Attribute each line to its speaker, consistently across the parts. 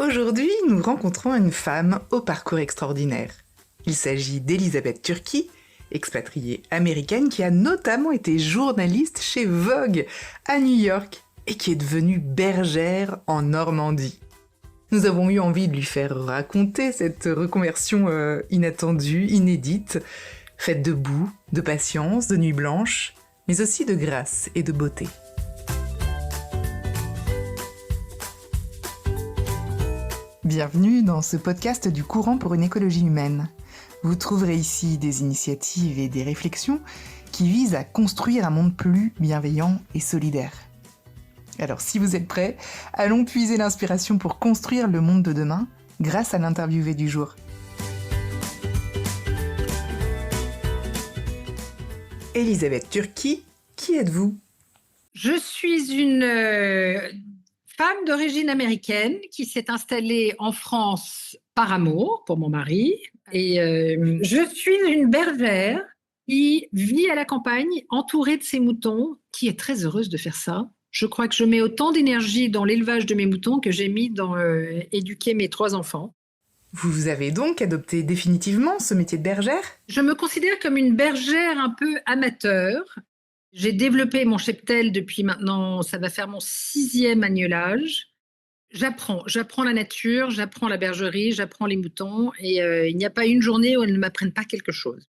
Speaker 1: Aujourd'hui, nous rencontrons une femme au parcours extraordinaire. Il s'agit d'Elizabeth Turkey, expatriée américaine qui a notamment été journaliste chez Vogue à New York et qui est devenue bergère en Normandie. Nous avons eu envie de lui faire raconter cette reconversion inattendue, inédite, faite de boue, de patience, de nuits blanches, mais aussi de grâce et de beauté. Bienvenue dans ce podcast du courant pour une écologie humaine. Vous trouverez ici des initiatives et des réflexions qui visent à construire un monde plus bienveillant et solidaire. Alors si vous êtes prêts, allons puiser l'inspiration pour construire le monde de demain grâce à l'interviewé du jour. Elizabeth Turkey, qui êtes-vous ?
Speaker 2: Je suis une femme d'origine américaine qui s'est installée en France par amour pour mon mari. Et je suis une bergère qui vit à la campagne entourée de ses moutons, qui est très heureuse de faire ça. Je crois que je mets autant d'énergie dans l'élevage de mes moutons que j'ai mis dans éduquer mes 3 enfants.
Speaker 1: Vous avez donc adopté définitivement ce métier de bergère ?
Speaker 2: Je me considère comme une bergère un peu amateur. J'ai développé mon cheptel depuis maintenant, ça va faire mon 6e agnelage. J'apprends la nature, j'apprends la bergerie, j'apprends les moutons et il n'y a pas une journée où elles ne m'apprennent pas quelque chose.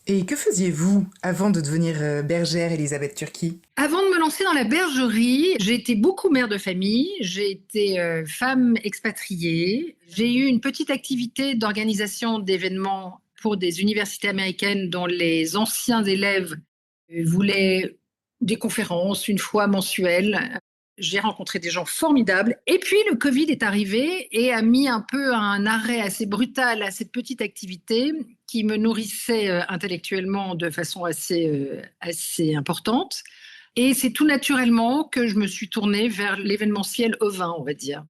Speaker 1: Et que faisiez-vous avant de devenir bergère, Elizabeth Turkey ?
Speaker 2: Avant de me lancer dans la bergerie, j'ai été beaucoup mère de famille, j'ai été femme expatriée, j'ai eu une petite activité d'organisation d'événements pour des universités américaines dont les anciens élèves voulaient des conférences une fois mensuelles. J'ai rencontré des gens formidables. Et puis, le Covid est arrivé et a mis un peu un arrêt assez brutal à cette petite activité qui me nourrissait intellectuellement de façon assez importante. Et c'est tout naturellement que je me suis tournée vers l'événementiel ovin, on va dire.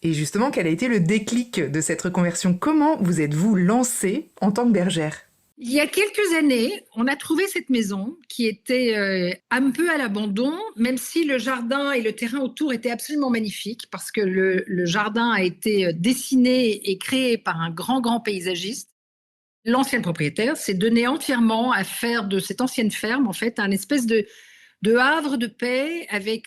Speaker 1: Et justement, quel a été le déclic de cette reconversion ? Comment vous êtes-vous lancée en tant que bergère ?
Speaker 2: Il y a quelques années, on a trouvé cette maison qui était un peu à l'abandon, même si le jardin et le terrain autour étaient absolument magnifiques, parce que le jardin a été dessiné et créé par un grand paysagiste. L'ancien propriétaire s'est donné entièrement à faire de cette ancienne ferme, en fait, un espèce de havre de paix avec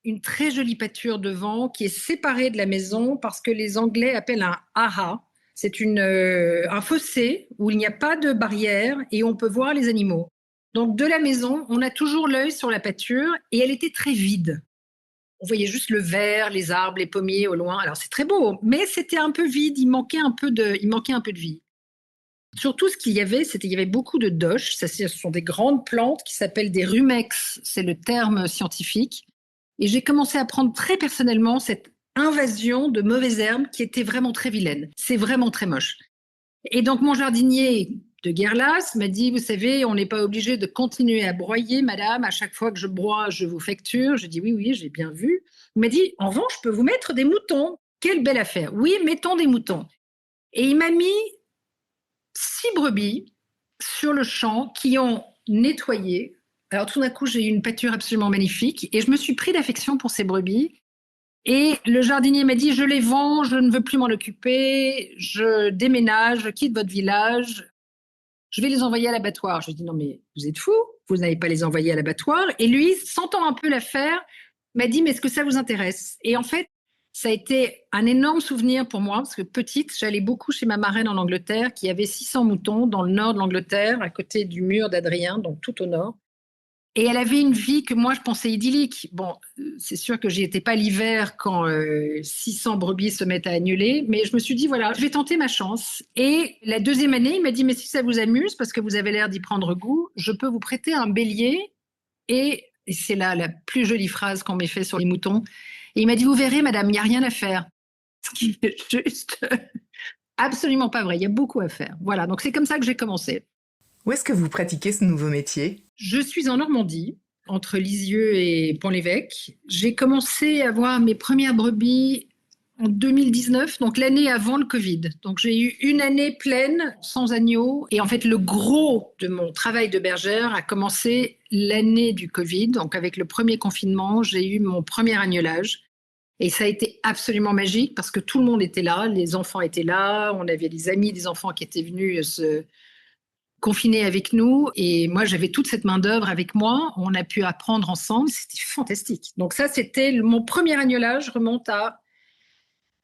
Speaker 2: une très jolie pâture devant qui est séparée de la maison parce que les Anglais appellent un aha. C'est un fossé où il n'y a pas de barrière et on peut voir les animaux. Donc de la maison, on a toujours l'œil sur la pâture et elle était très vide. On voyait juste le vert, les arbres, les pommiers au loin. Alors c'est très beau, mais c'était un peu vide, il manquait un peu de vie. Surtout, ce qu'il y avait, il y avait beaucoup de doches. Ce sont des grandes plantes qui s'appellent des rumex, c'est le terme scientifique. Et j'ai commencé à prendre très personnellement cette invasion de mauvaises herbes qui était vraiment très vilaine. C'est vraiment très moche. Et donc, mon jardinier de Guerlas m'a dit, vous savez, on n'est pas obligé de continuer à broyer, madame. À chaque fois que je broie, je vous facture. J'ai dit, oui, j'ai bien vu. Il m'a dit, en revanche, je peux vous mettre des moutons. Quelle belle affaire. Oui, mettons des moutons. Et il m'a mis 6 brebis sur le champ qui ont nettoyé. Alors tout d'un coup, j'ai eu une pâture absolument magnifique et je me suis pris d'affection pour ces brebis. Et le jardinier m'a dit, je les vends, je ne veux plus m'en occuper, je déménage, je quitte votre village, je vais les envoyer à l'abattoir. Je lui ai dit, non mais vous êtes fou, vous n'allez pas les envoyer à l'abattoir. Et lui, sentant un peu l'affaire, m'a dit, mais est-ce que ça vous intéresse ? Et en fait, ça a été un énorme souvenir pour moi, parce que petite, j'allais beaucoup chez ma marraine en Angleterre, qui avait 600 moutons dans le nord de l'Angleterre, à côté du mur d'Adrien, donc tout au nord. Et elle avait une vie que moi, je pensais idyllique. Bon, c'est sûr que j'y étais pas l'hiver quand 600 brebis se mettent à annuler, mais je me suis dit, voilà, je vais tenter ma chance. Et la 2e année, il m'a dit, mais si ça vous amuse, parce que vous avez l'air d'y prendre goût, je peux vous prêter un bélier. Et c'est là la plus jolie phrase qu'on m'ait fait sur les moutons. Et il m'a dit, vous verrez, madame, il n'y a rien à faire. Ce qui est juste absolument pas vrai. Il y a beaucoup à faire. Voilà, donc c'est comme ça que j'ai commencé.
Speaker 1: Où est-ce que vous pratiquez ce nouveau métier ?
Speaker 2: Je suis en Normandie, entre Lisieux et Pont-l'Évêque. J'ai commencé à avoir mes premières brebis en 2019, donc l'année avant le Covid. Donc j'ai eu une année pleine, sans agneaux. Et en fait, le gros de mon travail de bergère a commencé l'année du Covid. Donc avec le premier confinement, j'ai eu mon premier agnelage. Et ça a été absolument magique parce que tout le monde était là, les enfants étaient là, on avait des amis des enfants qui étaient venus se confiner avec nous. Et moi, j'avais toute cette main-d'œuvre avec moi. On a pu apprendre ensemble. C'était fantastique. Donc ça, c'était mon premier agnolage, remonte à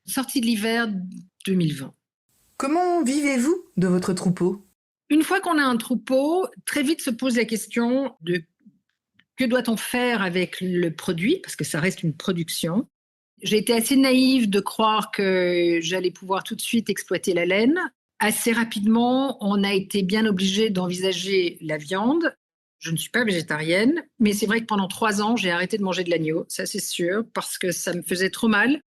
Speaker 2: sortie de l'hiver 2020.
Speaker 1: Comment vivez-vous de votre troupeau?
Speaker 2: Une fois qu'on a un troupeau, très vite se pose la question de que doit-on faire avec le produit, parce que ça reste une production. J'ai été assez naïve de croire que j'allais pouvoir tout de suite exploiter la laine. Assez rapidement, on a été bien obligé d'envisager la viande. Je ne suis pas végétarienne, mais c'est vrai que pendant 3 ans, j'ai arrêté de manger de l'agneau, ça c'est sûr, parce que ça me faisait trop mal.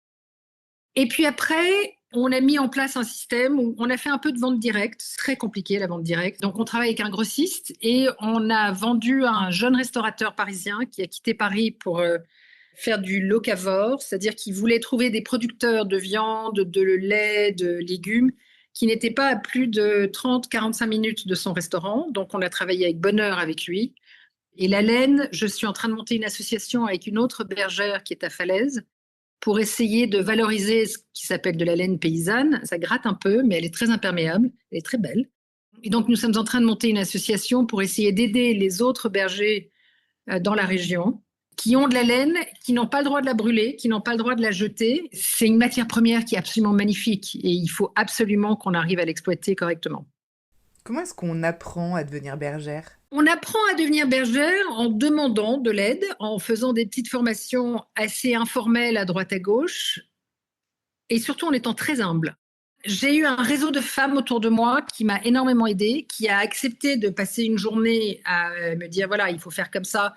Speaker 2: Et puis après, on a mis en place un système où on a fait un peu de vente directe. C'est très compliqué la vente directe. Donc on travaille avec un grossiste et on a vendu à un jeune restaurateur parisien qui a quitté Paris pour faire du locavore, c'est-à-dire qu'il voulait trouver des producteurs de viande, de lait, de légumes qui n'étaient pas à plus de 30-45 minutes de son restaurant. Donc on a travaillé avec bonheur avec lui. Et la laine, je suis en train de monter une association avec une autre bergère qui est à Falaise pour essayer de valoriser ce qui s'appelle de la laine paysanne. Ça gratte un peu, mais elle est très imperméable, elle est très belle. Et donc, nous sommes en train de monter une association pour essayer d'aider les autres bergers dans la région qui ont de la laine, qui n'ont pas le droit de la brûler, qui n'ont pas le droit de la jeter. C'est une matière première qui est absolument magnifique et il faut absolument qu'on arrive à l'exploiter correctement.
Speaker 1: Comment est-ce qu'on apprend à devenir bergère?
Speaker 2: On apprend à devenir bergère en demandant de l'aide, en faisant des petites formations assez informelles à droite à gauche, et surtout en étant très humble. J'ai eu un réseau de femmes autour de moi qui m'a énormément aidée, qui a accepté de passer une journée à me dire, voilà, il faut faire comme ça.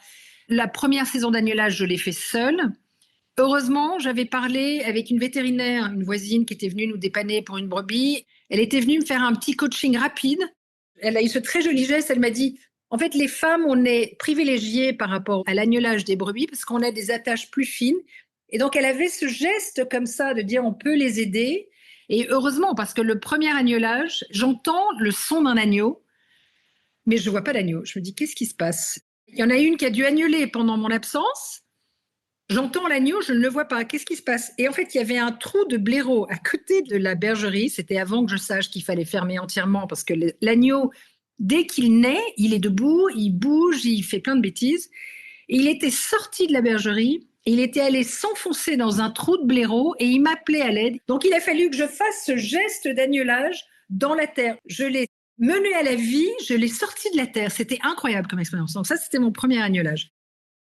Speaker 2: La première saison d'agnelage, je l'ai fait seule. Heureusement, j'avais parlé avec une vétérinaire, une voisine qui était venue nous dépanner pour une brebis. Elle était venue me faire un petit coaching rapide. Elle a eu ce très joli geste. Elle m'a dit, en fait, les femmes, on est privilégiées par rapport à l'agnelage des brebis parce qu'on a des attaches plus fines. Et donc, elle avait ce geste comme ça de dire, on peut les aider. Et heureusement, parce que le premier agnelage, j'entends le son d'un agneau, mais je ne vois pas d'agneau. Je me dis, qu'est-ce qui se passe? Il y en a une qui a dû agneler pendant mon absence. J'entends l'agneau, je ne le vois pas. Qu'est-ce qui se passe? Et en fait, il y avait un trou de blaireau à côté de la bergerie. C'était avant que je sache qu'il fallait fermer entièrement parce que l'agneau, dès qu'il naît, il est debout, il bouge, il fait plein de bêtises. Et il était sorti de la bergerie, et il était allé s'enfoncer dans un trou de blaireau et il m'appelait à l'aide. Donc, il a fallu que je fasse ce geste d'agnelage dans la terre. Je l'ai mené à la vie, je l'ai sorti de la terre. C'était incroyable comme expérience. Donc ça, c'était mon premier agnelage.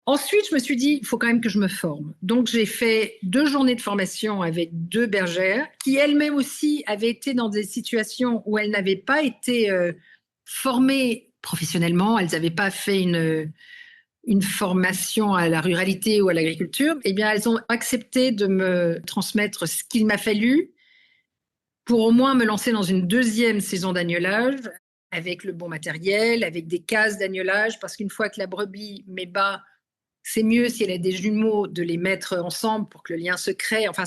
Speaker 2: Ensuite, je me suis dit, il faut quand même que je me forme. Donc, j'ai fait 2 journées de formation avec 2 bergères qui elles-mêmes aussi avaient été dans des situations où elles n'avaient pas été formées professionnellement, elles n'avaient pas fait une formation à la ruralité ou à l'agriculture. Eh bien, elles ont accepté de me transmettre ce qu'il m'a fallu pour au moins me lancer dans une 2e saison d'agnelage avec le bon matériel, avec des cases d'agnelage, parce qu'une fois que la brebis met bas, c'est mieux si elle a des jumeaux de les mettre ensemble pour que le lien se crée. Enfin,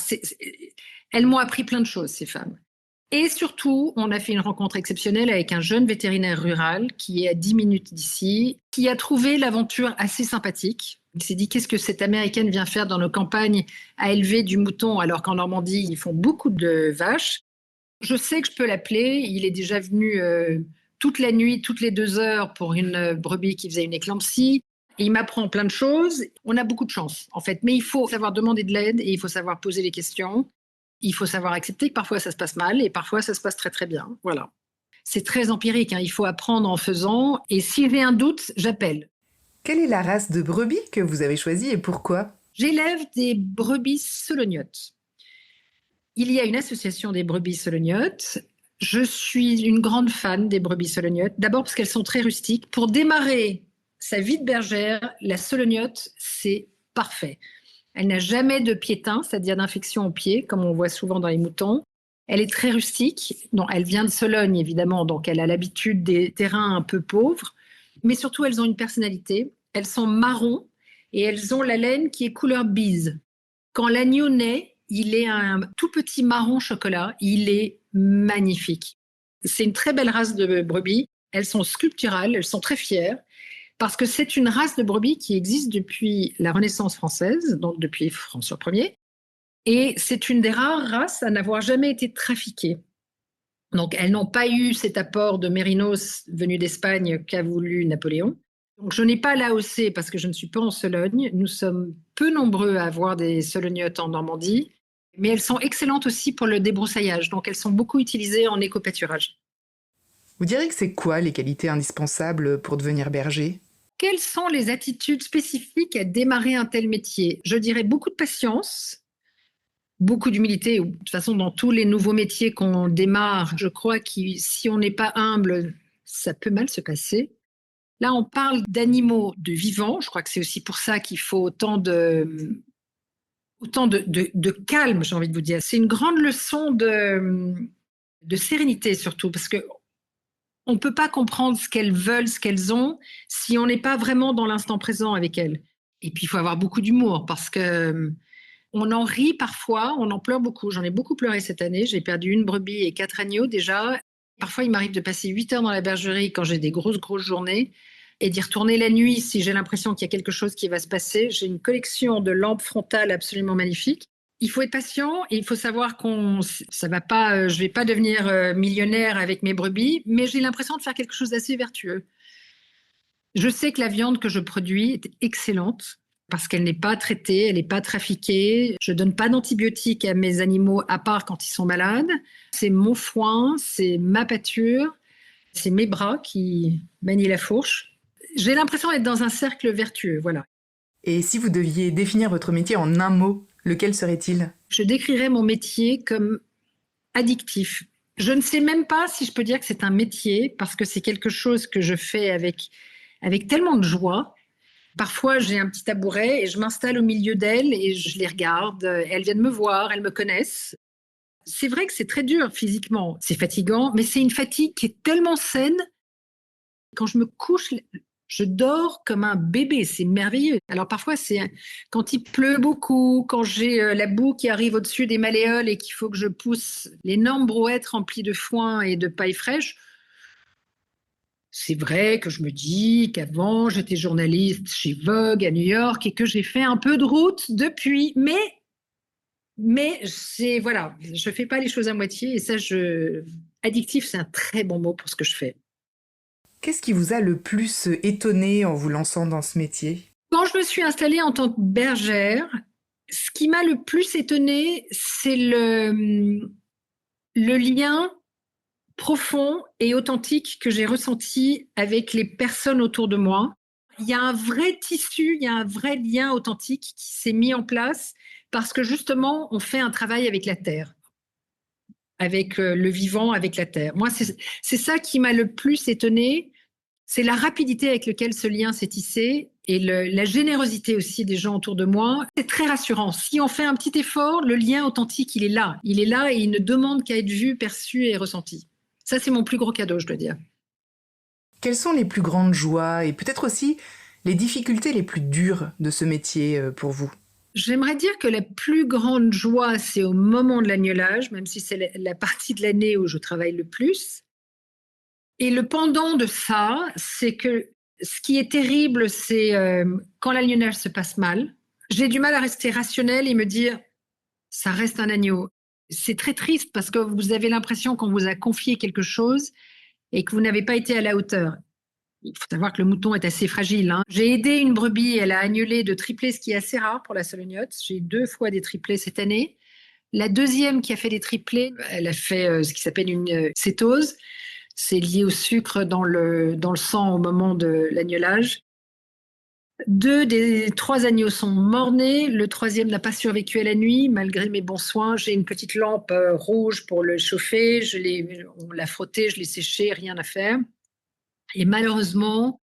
Speaker 2: elles m'ont appris plein de choses, ces femmes. Et surtout, on a fait une rencontre exceptionnelle avec un jeune vétérinaire rural qui est à 10 minutes d'ici, qui a trouvé l'aventure assez sympathique. Il s'est dit, qu'est-ce que cette Américaine vient faire dans nos campagnes à élever du mouton alors qu'en Normandie, ils font beaucoup de vaches. Je sais que je peux l'appeler. Il est déjà venu toute la nuit, toutes les 2 heures pour une brebis qui faisait une éclampsie. Et il m'apprend plein de choses. On a beaucoup de chance, en fait. Mais il faut savoir demander de l'aide et il faut savoir poser les questions. Il faut savoir accepter que parfois ça se passe mal et parfois ça se passe très très bien. Voilà. C'est très empirique, hein. Il faut apprendre en faisant. Et si j'ai un doute, j'appelle.
Speaker 1: Quelle est la race de brebis que vous avez choisie et pourquoi?
Speaker 2: J'élève des brebis solognotes. Il y a une association des brebis solognotes. Je suis une grande fan des brebis solognotes. D'abord parce qu'elles sont très rustiques. Pour démarrer sa vie de bergère, la solognote, c'est parfait. Elle n'a jamais de piétin, c'est-à-dire d'infection au pied, comme on voit souvent dans les moutons. Elle est très rustique. Non, elle vient de Sologne, évidemment, donc elle a l'habitude des terrains un peu pauvres. Mais surtout, elles ont une personnalité. Elles sont marron et elles ont la laine qui est couleur bise. Quand l'agneau naît, il est un tout petit marron chocolat. Il est magnifique. C'est une très belle race de brebis. Elles sont sculpturales, elles sont très fières. Parce que c'est une race de brebis qui existe depuis la Renaissance française, donc depuis François Ier. Et c'est une des rares races à n'avoir jamais été trafiquée. Donc, elles n'ont pas eu cet apport de mérinos venu d'Espagne qu'a voulu Napoléon. Donc, je n'ai pas l'AOC parce que je ne suis pas en Sologne. Nous sommes peu nombreux à avoir des solognottes en Normandie, mais elles sont excellentes aussi pour le débroussaillage. Donc, elles sont beaucoup utilisées en éco-pâturage.
Speaker 1: Vous direz que c'est quoi les qualités indispensables pour devenir berger?
Speaker 2: Quelles sont les attitudes spécifiques à démarrer un tel métier? Je dirais beaucoup de patience, beaucoup d'humilité. De toute façon, dans tous les nouveaux métiers qu'on démarre, je crois que si on n'est pas humble, ça peut mal se passer. Là, on parle d'animaux, de vivants. Je crois que c'est aussi pour ça qu'il faut autant de calme, j'ai envie de vous dire. C'est une grande leçon de sérénité surtout, parce que on ne peut pas comprendre ce qu'elles veulent, ce qu'elles ont, si on n'est pas vraiment dans l'instant présent avec elles. Et puis, il faut avoir beaucoup d'humour, parce que on en rit parfois, on en pleure beaucoup. J'en ai beaucoup pleuré cette année. J'ai perdu une brebis et 4 agneaux déjà. Parfois, il m'arrive de passer 8 heures dans la bergerie quand j'ai des grosses journées et d'y retourner la nuit si j'ai l'impression qu'il y a quelque chose qui va se passer. J'ai une collection de lampes frontales absolument magnifiques. Il faut être patient et il faut savoir ça va pas, je vais pas devenir millionnaire avec mes brebis, mais j'ai l'impression de faire quelque chose d'assez vertueux. Je sais que la viande que je produis est excellente parce qu'elle n'est pas traitée, elle n'est pas trafiquée. Je donne pas d'antibiotiques à mes animaux à part quand ils sont malades. C'est mon foin, c'est ma pâture, c'est mes bras qui manient la fourche. J'ai l'impression d'être dans un cercle vertueux, voilà.
Speaker 1: Et si vous deviez définir votre métier en un mot, lequel serait-il?
Speaker 2: Je décrirais mon métier comme addictif. Je ne sais même pas si je peux dire que c'est un métier parce que c'est quelque chose que je fais avec tellement de joie. Parfois, j'ai un petit tabouret et je m'installe au milieu d'elles et je les regarde. Elles viennent me voir, elles me connaissent. C'est vrai que c'est très dur physiquement, c'est fatigant, mais c'est une fatigue qui est tellement saine. Quand je me couche, je dors comme un bébé, c'est merveilleux. Alors parfois, c'est quand il pleut beaucoup, quand j'ai la boue qui arrive au-dessus des malléoles et qu'il faut que je pousse l'énorme brouette remplie de foin et de paille fraîche. C'est vrai que je me dis qu'avant, j'étais journaliste chez Vogue à New York et que j'ai fait un peu de route depuis, mais c'est, voilà, je fais pas les choses à moitié et ça, addictif, c'est un très bon mot pour ce que je fais.
Speaker 1: Qu'est-ce qui vous a le plus étonné en vous lançant dans ce métier?
Speaker 2: Quand je me suis installée en tant que bergère, ce qui m'a le plus étonnée, c'est le lien profond et authentique que j'ai ressenti avec les personnes autour de moi. Il y a un vrai tissu, il y a un vrai lien authentique qui s'est mis en place parce que justement, on fait un travail avec la terre, avec le vivant, avec la terre. Moi, c'est ça qui m'a le plus étonnée, c'est la rapidité avec laquelle ce lien s'est tissé et la générosité aussi des gens autour de moi. C'est très rassurant. Si on fait un petit effort, le lien authentique, il est là. Il est là et il ne demande qu'à être vu, perçu et ressenti. Ça, c'est mon plus gros cadeau, je dois dire.
Speaker 1: Quelles sont les plus grandes joies et peut-être aussi les difficultés les plus dures de ce métier pour vous?
Speaker 2: J'aimerais dire que la plus grande joie, c'est au moment de l'agnelage, même si c'est la partie de l'année où je travaille le plus. Et le pendant de ça, c'est que ce qui est terrible, c'est quand l'agnelage se passe mal. J'ai du mal à rester rationnelle et me dire, ça reste un agneau. C'est très triste parce que vous avez l'impression qu'on vous a confié quelque chose et que vous n'avez pas été à la hauteur. Il faut savoir que le mouton est assez fragile, hein. J'ai aidé une brebis, elle a agnelé de triplés, ce qui est assez rare pour la solognotte. J'ai eu 2 fois des triplés cette année. La deuxième qui a fait des triplés, elle a fait ce qui s'appelle une cétose. C'est lié au sucre dans le sang au moment de l'agnelage. 2 des 3 agneaux sont morts-nés. Le troisième n'a pas survécu à la nuit, malgré mes bons soins. J'ai une petite lampe rouge pour le chauffer. On l'a frotté, je l'ai séché, rien à faire. Et malheureusement,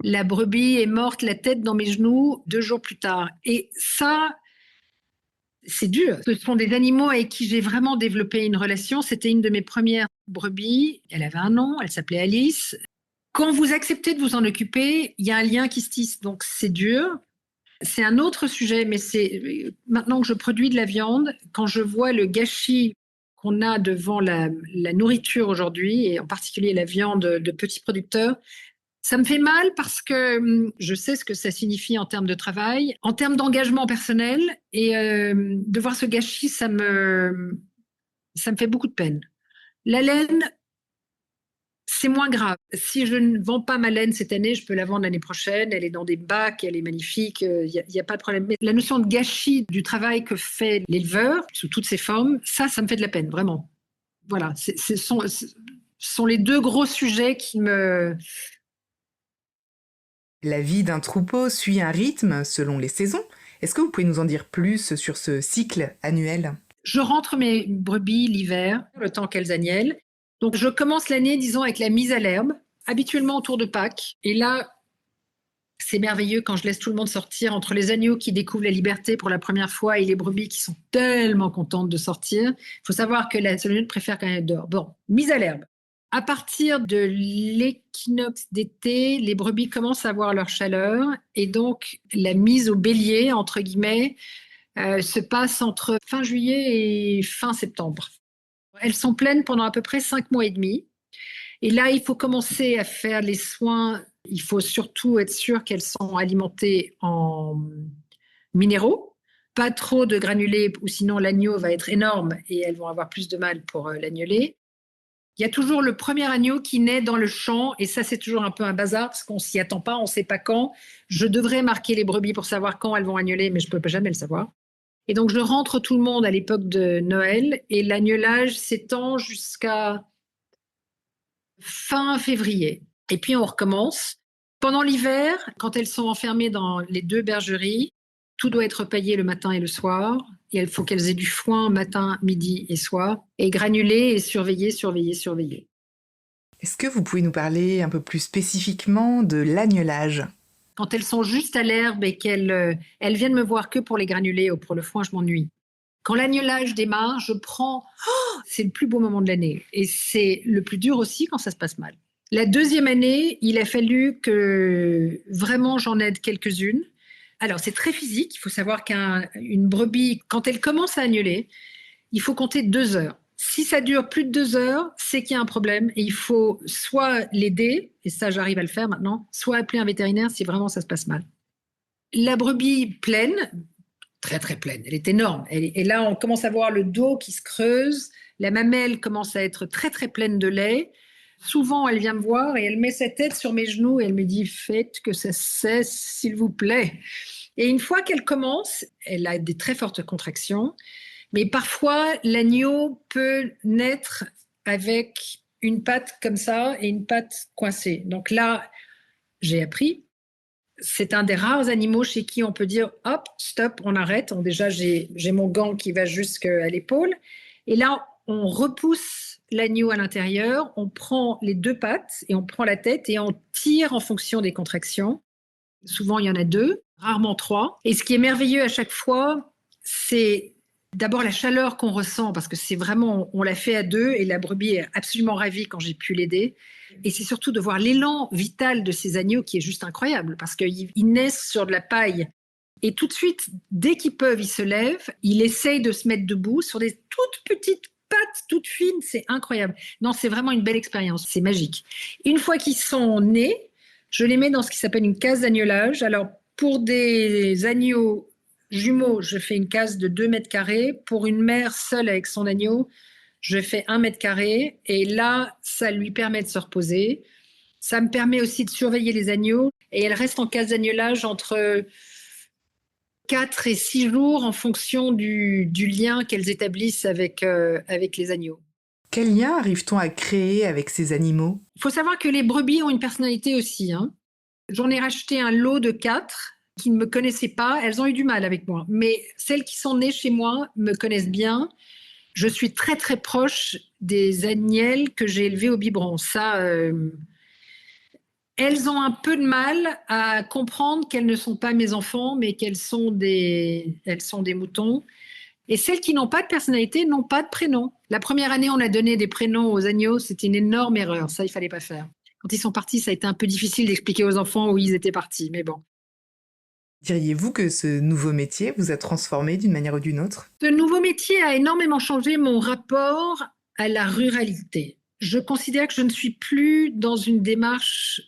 Speaker 2: la brebis est morte la tête dans mes genoux 2 jours plus tard. Et ça, c'est dur. Ce sont des animaux avec qui j'ai vraiment développé une relation. C'était une de mes premières brebis. Elle avait un nom, elle s'appelait Alice. Quand vous acceptez de vous en occuper, il y a un lien qui se tisse. Donc c'est dur. C'est un autre sujet, mais c'est maintenant que je produis de la viande, quand je vois le gâchis qu'on a devant la nourriture aujourd'hui, et en particulier la viande de petits producteurs, Ça me fait mal parce que je sais ce que ça signifie en termes de travail, en termes d'engagement personnel, et de voir ce gâchis, ça me fait beaucoup de peine. La laine, c'est moins grave. Si je ne vends pas ma laine cette année, je peux la vendre l'année prochaine. Elle est dans des bacs, elle est magnifique, il n'y a pas de problème. Mais la notion de gâchis du travail que fait l'éleveur, sous toutes ses formes, ça me fait de la peine, vraiment. Voilà, ce sont les deux gros sujets qui me...
Speaker 1: La vie d'un troupeau suit un rythme selon les saisons. Est-ce que vous pouvez nous en dire plus sur ce cycle annuel?
Speaker 2: Je rentre mes brebis l'hiver, le temps qu'elles agnellent. Donc, je commence l'année, disons, avec la mise à l'herbe, habituellement autour de Pâques. Et là, c'est merveilleux quand je laisse tout le monde sortir entre les agneaux qui découvrent la liberté pour la première fois et les brebis qui sont tellement contentes de sortir. Il faut savoir que la solitude préfère quand elle dort. Bon, mise à l'herbe. À partir de l'équinoxe d'été, les brebis commencent à avoir leur chaleur et donc la mise au bélier, entre guillemets, se passe entre fin juillet et fin septembre. Elles sont pleines pendant à peu près 5 mois et demi. Et là, il faut commencer à faire les soins. Il faut surtout être sûr qu'elles sont alimentées en minéraux, pas trop de granulés, ou sinon l'agneau va être énorme et elles vont avoir plus de mal pour l'agneler. Il y a toujours le premier agneau qui naît dans le champ, et ça, c'est toujours un peu un bazar parce qu'on s'y attend pas, on ne sait pas quand. Je devrais marquer les brebis pour savoir quand elles vont agneler, mais je ne peux jamais le savoir. Et donc, je rentre tout le monde à l'époque de Noël, et l'agnelage s'étend jusqu'à fin février. Et puis, on recommence. Pendant l'hiver, quand elles sont enfermées dans les 2 bergeries, tout doit être paillé le matin et le soir. Et il faut qu'elles aient du foin matin, midi et soir, et granulé et surveiller, surveiller, surveiller.
Speaker 1: Est-ce que vous pouvez nous parler un peu plus spécifiquement de l'agnelage?
Speaker 2: Quand elles sont juste à l'herbe et qu'elles viennent me voir que pour les granulés ou pour le foin, je m'ennuie. Quand l'agnelage démarre, je prends... Oh, c'est le plus beau moment de l'année. Et c'est le plus dur aussi quand ça se passe mal. La deuxième année, il a fallu que vraiment j'en aide quelques-unes. Alors, c'est très physique. Il faut savoir qu'une brebis, quand elle commence à agneler, il faut compter 2 heures. Si ça dure plus de 2 heures, c'est qu'il y a un problème et il faut soit l'aider, et ça j'arrive à le faire maintenant, soit appeler un vétérinaire si vraiment ça se passe mal. La brebis pleine, très très pleine, elle est énorme. Et là, on commence à voir le dos qui se creuse, la mamelle commence à être très très pleine de lait. Souvent, elle vient me voir et elle met sa tête sur mes genoux et elle me dit « Faites que ça cesse, s'il vous plaît ». Et une fois qu'elle commence, elle a des très fortes contractions. Mais parfois, l'agneau peut naître avec une patte comme ça et une patte coincée. Donc là, j'ai appris. C'est un des rares animaux chez qui on peut dire « hop, stop, on arrête ». Déjà, j'ai mon gant qui va jusqu'à l'épaule. Et là, on repousse l'agneau à l'intérieur, on prend les 2 pattes et on prend la tête et on tire en fonction des contractions. Souvent, il y en a 2, rarement 3. Et ce qui est merveilleux à chaque fois, c'est d'abord la chaleur qu'on ressent, parce que c'est vraiment, on l'a fait à 2 et la brebis est absolument ravie quand j'ai pu l'aider. Et c'est surtout de voir l'élan vital de ces agneaux qui est juste incroyable, parce qu'ils naissent sur de la paille. Et tout de suite, dès qu'ils peuvent, ils se lèvent, ils essayent de se mettre debout sur des toutes petites pattes, toutes fines, c'est incroyable. Non, c'est vraiment une belle expérience, c'est magique. Une fois qu'ils sont nés, je les mets dans ce qui s'appelle une case d'agnelage. Alors, pour des agneaux jumeaux, je fais une case de 2 mètres carrés. Pour une mère seule avec son agneau, je fais 1 mètre carré. Et là, ça lui permet de se reposer. Ça me permet aussi de surveiller les agneaux. Et elles restent en case d'agnelage entre 4 et 6 jours en fonction du lien qu'elles établissent avec les agneaux.
Speaker 1: Quel lien arrive-t-on à créer avec ces animaux?
Speaker 2: Il faut savoir que les brebis ont une personnalité aussi, hein. J'en ai racheté un lot de 4 qui ne me connaissaient pas. Elles ont eu du mal avec moi. Mais celles qui sont nées chez moi me connaissent bien. Je suis très, très proche des agnelles que j'ai élevées au biberon. Ça, elles ont un peu de mal à comprendre qu'elles ne sont pas mes enfants, mais qu'elles sont elles sont des moutons. Et celles qui n'ont pas de personnalité n'ont pas de prénom. La première année, on a donné des prénoms aux agneaux. C'était une énorme erreur. Ça, il ne fallait pas faire. Quand ils sont partis, ça a été un peu difficile d'expliquer aux enfants où ils étaient partis. Mais bon.
Speaker 1: Diriez-vous que ce nouveau métier vous a transformé d'une manière ou d'une autre?
Speaker 2: Ce nouveau métier a énormément changé mon rapport à la ruralité. Je considère que je ne suis plus dans une démarche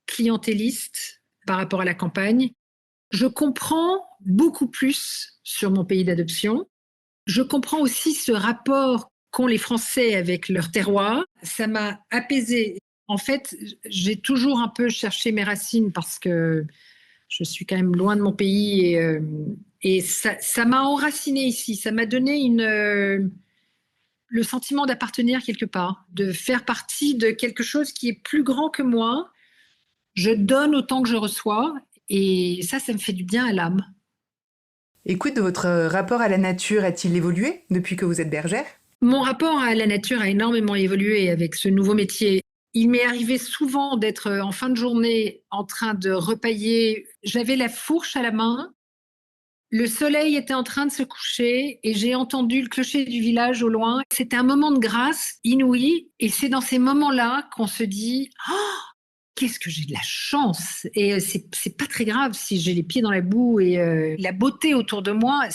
Speaker 2: clientéliste par rapport à la campagne. Je comprends beaucoup plus sur mon pays d'adoption. Je comprends aussi ce rapport qu'ont les Français avec leur terroir. Ça m'a apaisée. En fait, j'ai toujours un peu cherché mes racines parce que je suis quand même loin de mon pays et ça m'a enracinée ici. Ça m'a donné le sentiment d'appartenir quelque part, de faire partie de quelque chose qui est plus grand que moi. Je donne autant que je reçois et ça me fait du bien à l'âme.
Speaker 1: Écoute, votre rapport à la nature a-t-il évolué depuis que vous êtes bergère?
Speaker 2: Mon rapport à la nature a énormément évolué avec ce nouveau métier. Il m'est arrivé souvent d'être en fin de journée en train de repailler. J'avais la fourche à la main. Le soleil était en train de se coucher et j'ai entendu le clocher du village au loin. C'était un moment de grâce inouï et c'est dans ces moments-là qu'on se dit « Oh, qu'est-ce que j'ai de la chance !» Et c'est pas très grave si j'ai les pieds dans la boue et la beauté autour de moi,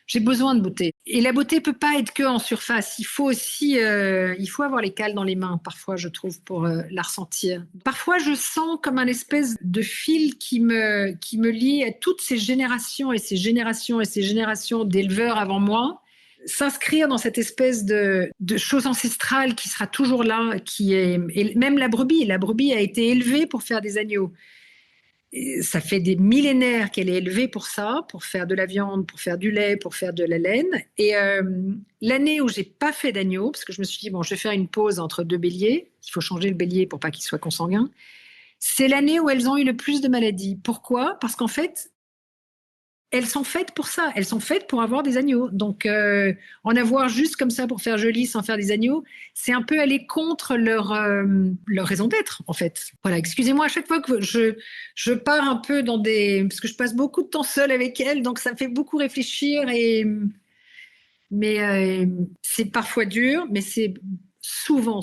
Speaker 2: j'ai besoin de beauté. Et la beauté peut pas être que en surface. Il faut aussi, il faut avoir les cales dans les mains, parfois, je trouve, pour la ressentir. Parfois, je sens comme un espèce de fil qui me lie à toutes ces générations et ces générations et ces générations d'éleveurs avant moi. S'inscrire dans cette espèce de chose ancestrale qui sera toujours là, et même la brebis a été élevée pour faire des agneaux. Ça fait des millénaires qu'elle est élevée pour ça, pour faire de la viande, pour faire du lait, pour faire de la laine. Et l'année où j'ai pas fait d'agneau, parce que je me suis dit, bon, je vais faire une pause entre deux béliers, il faut changer le bélier pour pas qu'il soit consanguin, c'est l'année où elles ont eu le plus de maladies. Pourquoi ? Parce qu'en fait, elles sont faites pour ça, elles sont faites pour avoir des agneaux. Donc, en avoir juste comme ça pour faire joli sans faire des agneaux, c'est un peu aller contre leur raison d'être, en fait. Voilà, excusez-moi, à chaque fois que je pars un peu dans parce que je passe beaucoup de temps seule avec elles, donc ça me fait beaucoup réfléchir. Mais c'est parfois dur, mais c'est souvent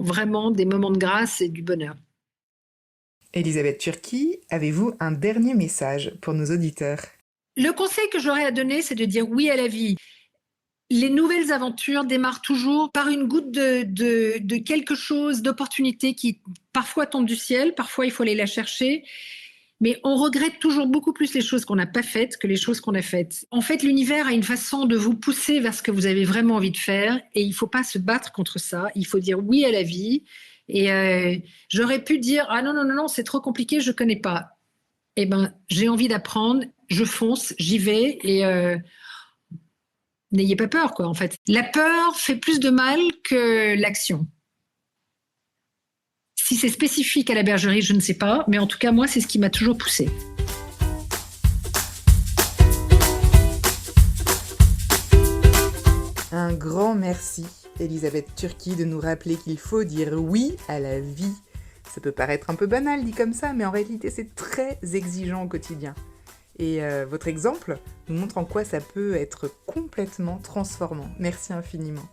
Speaker 2: vraiment des moments de grâce et du bonheur.
Speaker 1: Elisabeth Turki, avez-vous un dernier message pour nos auditeurs?
Speaker 2: Le conseil que j'aurais à donner, c'est de dire oui à la vie. Les nouvelles aventures démarrent toujours par une goutte de quelque chose, d'opportunité qui parfois tombe du ciel, parfois il faut aller la chercher. Mais on regrette toujours beaucoup plus les choses qu'on n'a pas faites que les choses qu'on a faites. En fait, l'univers a une façon de vous pousser vers ce que vous avez vraiment envie de faire et il ne faut pas se battre contre ça. Il faut dire oui à la vie. Et j'aurais pu dire « Ah non, c'est trop compliqué, je ne connais pas. » Eh bien, j'ai envie d'apprendre, je fonce, j'y vais et n'ayez pas peur, quoi, en fait. La peur fait plus de mal que l'action. Si c'est spécifique à la bergerie, je ne sais pas, mais en tout cas, moi, c'est ce qui m'a toujours poussée.
Speaker 1: Un grand merci, Elisabeth Turki, de nous rappeler qu'il faut dire oui à la vie. Ça peut paraître un peu banal dit comme ça, mais en réalité, c'est très exigeant au quotidien. Et votre exemple nous montre en quoi ça peut être complètement transformant. Merci infiniment.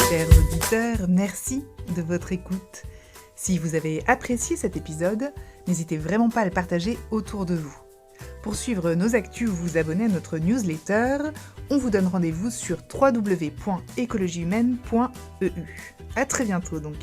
Speaker 1: Chers auditeurs, merci de votre écoute. Si vous avez apprécié cet épisode, n'hésitez vraiment pas à le partager autour de vous. Pour suivre nos actus ou vous abonner à notre newsletter, on vous donne rendez-vous sur www.ecologihumaine.eu. À très bientôt donc.